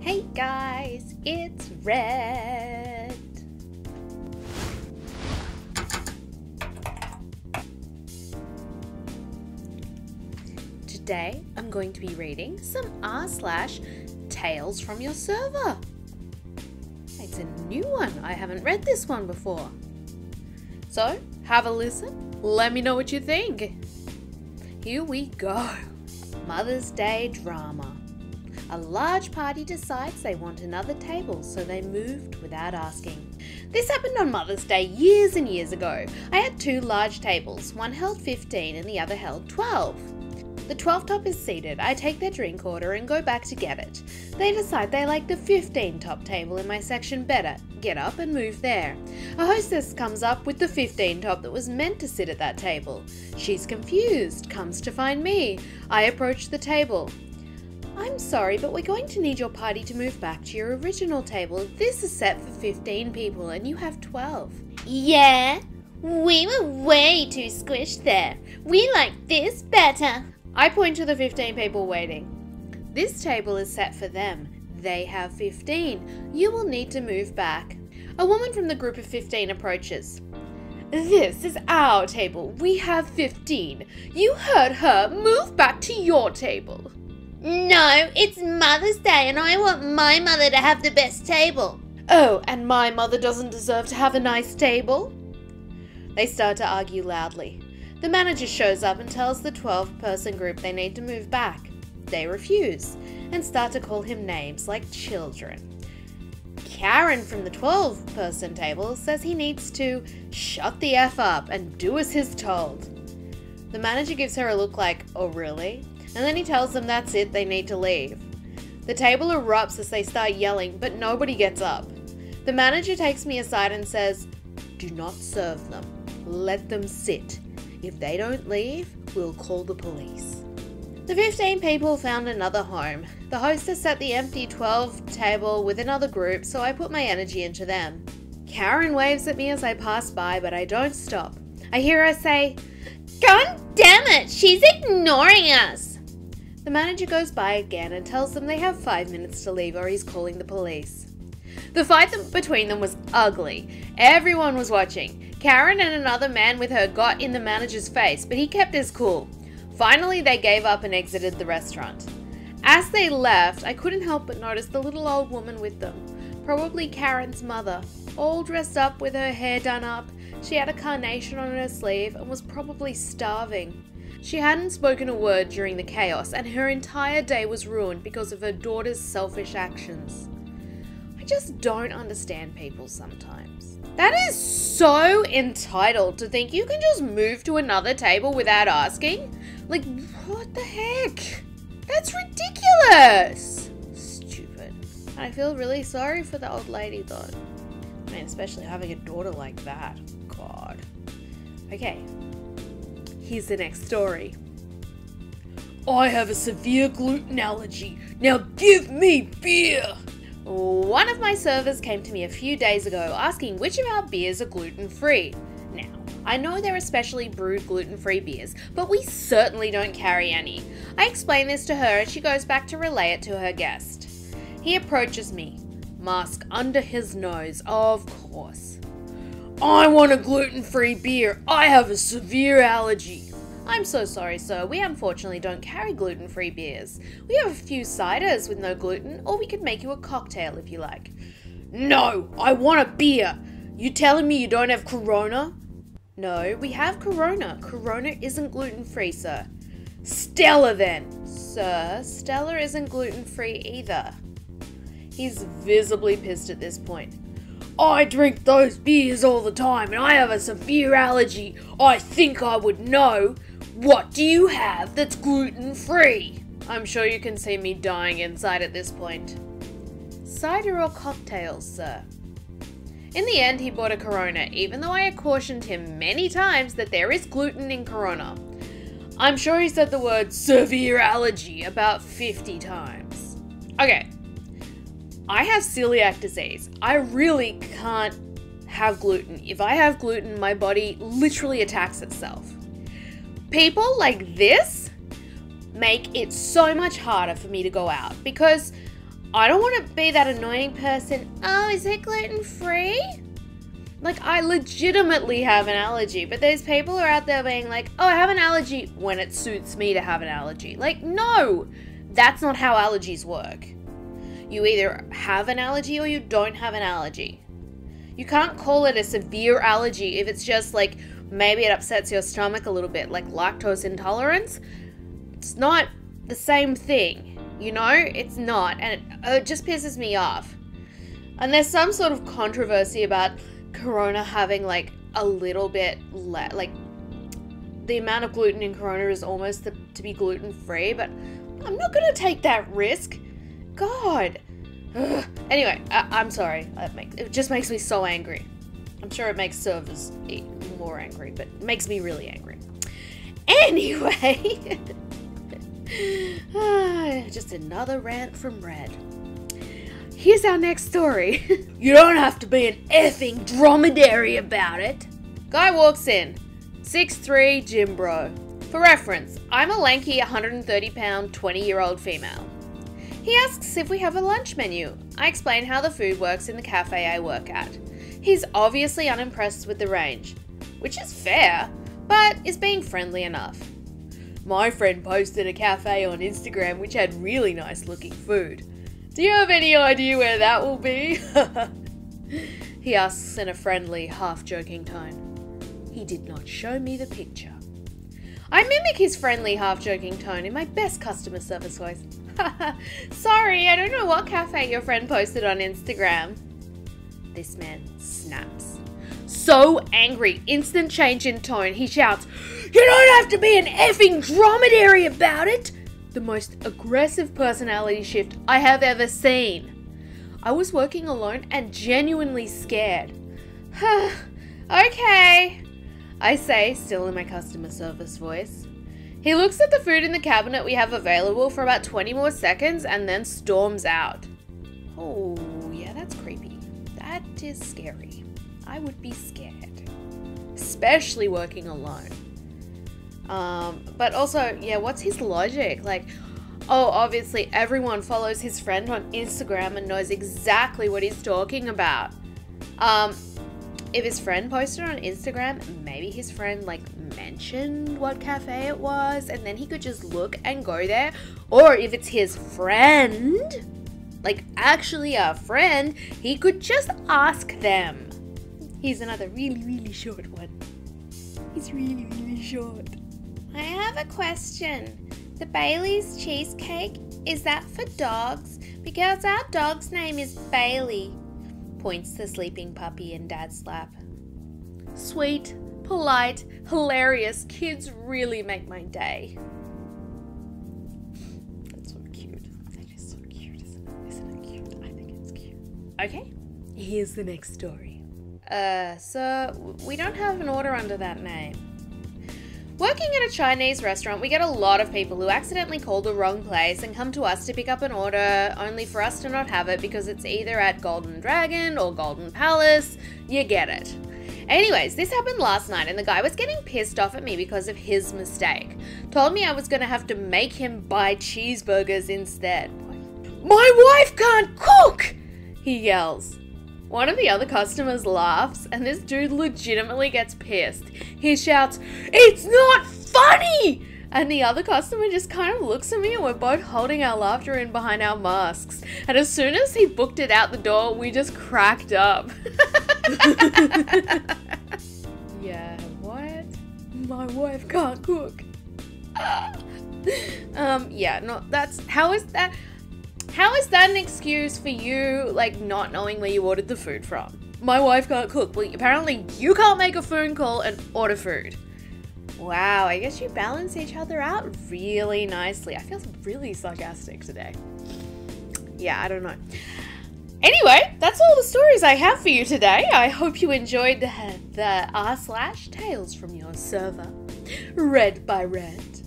Hey guys, it's Red. Today I'm going to be reading some r/Tales from Your Server. It's a new one. I haven't read this one before. So have a listen. Let me know what you think. Here we go. Mother's Day drama. A large party decides they want another table, so they moved without asking. This happened on Mother's Day years and years ago. I had two large tables. One held 15 and the other held 12. The 12 top is seated. I take their drink order and go back to get it. They decide they like the 15 top table in my section better. Get up and move there. A hostess comes up with the 15 top that was meant to sit at that table. She's confused, comes to find me. I approach the table. I'm sorry, but we're going to need your party to move back to your original table. This is set for 15 people and you have 12. Yeah, we were way too squished there. We like this better. I point to the 15 people waiting. This table is set for them. They have 15. You will need to move back. A woman from the group of 15 approaches. This is our table. We have 15. You heard her. Move back to your table. No, it's Mother's Day and I want my mother to have the best table. Oh, and my mother doesn't deserve to have a nice table? They start to argue loudly. The manager shows up and tells the 12-person group they need to move back. They refuse and start to call him names like children. Karen from the 12-person table says he needs to shut the F up and do as he's told. The manager gives her a look like, oh really? And then he tells them that's it, they need to leave. The table erupts as they start yelling, but nobody gets up. The manager takes me aside and says, do not serve them. Let them sit. If they don't leave, we'll call the police. The 15 people found another home. The hostess set the empty 12 table with another group, so I put my energy into them. Karen waves at me as I pass by, but I don't stop. I hear her say, God damn it, she's ignoring us. The manager goes by again and tells them they have 5 minutes to leave or he's calling the police. The fight between them was ugly. Everyone was watching. Karen and another man with her got in the manager's face, but he kept his cool. Finally, they gave up and exited the restaurant. As they left, I couldn't help but notice the little old woman with them. Probably Karen's mother, all dressed up with her hair done up. She had a carnation on her sleeve and was probably starving. She hadn't spoken a word during the chaos, and her entire day was ruined because of her daughter's selfish actions. I just don't understand people sometimes. That is so entitled to think you can just move to another table without asking. Like, what the heck? That's ridiculous! Stupid. And I feel really sorry for the old lady though. I mean, especially having a daughter like that. God. Okay. Here's the next story. I have a severe gluten allergy. Now give me beer! One of my servers came to me a few days ago asking which of our beers are gluten-free. Now, I know there are specially brewed gluten-free beers, but we certainly don't carry any. I explain this to her and she goes back to relay it to her guest. He approaches me, mask under his nose, of course. I want a gluten-free beer. I have a severe allergy. I'm so sorry, sir. We unfortunately don't carry gluten-free beers. We have a few ciders with no gluten, or we could make you a cocktail if you like. No, I want a beer. You telling me you don't have Corona? No, we have Corona. Corona isn't gluten-free, sir. Stella then. Sir, Stella isn't gluten-free either. He's visibly pissed at this point. I drink those beers all the time and I have a severe allergy. I think I would know. What do you have that's gluten-free? I'm sure you can see me dying inside at this point. Cider or cocktails, sir? In the end, he bought a Corona, even though I had cautioned him many times that there is gluten in Corona. I'm sure he said the word severe allergy about 50 times. Okay. I have celiac disease. I really can't have gluten. If I have gluten, my body literally attacks itself. People like this make it so much harder for me to go out because I don't want to be that annoying person. Oh, is it gluten-free? Like, I legitimately have an allergy, but there's people who are out there being like, oh, I have an allergy when it suits me to have an allergy. Like, no, that's not how allergies work. You either have an allergy or you don't have an allergy. You can't call it a severe allergy if it's just like, maybe it upsets your stomach a little bit, like lactose intolerance. It's not the same thing, you know? It's not, and it just pisses me off. And there's some sort of controversy about Corona having like a little bit like the amount of gluten in Corona is almost to be gluten-free, but I'm not gonna take that risk. God. Ugh. Anyway, I'm sorry. It just makes me so angry. I'm sure it makes servers more angry, but it makes me really angry. Anyway, just another rant from Red. Here's our next story. You don't have to be an effing dromedary about it. Guy walks in. 6'3", gym bro. For reference, I'm a lanky 130-pound, 20-year-old female. He asks if we have a lunch menu. I explain how the food works in the cafe I work at. He's obviously unimpressed with the range, which is fair, but is being friendly enough. My friend posted a cafe on Instagram which had really nice looking food. Do you have any idea where that will be? He asks in a friendly, half-joking tone. He did not show me the picture. I mimic his friendly, half-joking tone in my best customer service voice. Sorry, I don't know what cafe your friend posted on Instagram. This man snaps. So angry, instant change in tone, he shouts, "You don't have to be an effing dromedary about it!" The most aggressive personality shift I have ever seen. I was working alone and genuinely scared. Okay, I say, still in my customer service voice. He looks at the food in the cabinet we have available for about 20 more seconds and then storms out. Oh, yeah, that's creepy. That is scary. I would be scared. Especially working alone. But also, yeah, what's his logic? Like, oh, obviously everyone follows his friend on Instagram and knows exactly what he's talking about. If his friend posted on Instagram, maybe his friend like mentioned what cafe it was and then he could just look and go there. Or if it's his friend, like actually a friend, he could just ask them. Here's another really, really short one. He's really, really short. I have a question. The Bailey's Cheesecake, is that for dogs? Because our dog's name is Bailey. Points the sleeping puppy in Dad's lap. Sweet, polite, hilarious. Kids really make my day. That's so cute. That is so cute, isn't it? Isn't it cute? I think it's cute. Okay, here's the next story. Sir, we don't have an order under that name. Working at a Chinese restaurant, we get a lot of people who accidentally call the wrong place and come to us to pick up an order only for us to not have it because it's either at Golden Dragon or Golden Palace. You get it. Anyways, this happened last night and the guy was getting pissed off at me because of his mistake. Told me I was going to have to make him buy cheeseburgers instead. My wife can't cook! He yells. One of the other customers laughs and this dude legitimately gets pissed. He shouts, "It's not funny!" And the other customer just kind of looks at me and we're both holding our laughter in behind our masks. And as soon as he booked it out the door, we just cracked up. Yeah, what? My wife can't cook. Yeah, no, that's, how is that an excuse for you, like, not knowing where you ordered the food from? My wife can't cook. Well, apparently you can't make a phone call and order food. Wow, I guess you balance each other out really nicely. I feel really sarcastic today. Yeah, I don't know. Anyway, that's all the stories I have for you today. I hope you enjoyed the r/Tales from Your Server, read by Red.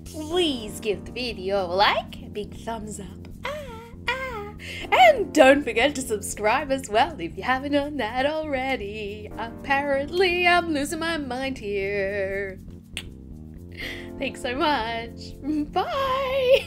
Please give the video a like, a big thumbs up, and don't forget to subscribe as well if you haven't done that already. Apparently, I'm losing my mind here. Thanks so much. Bye.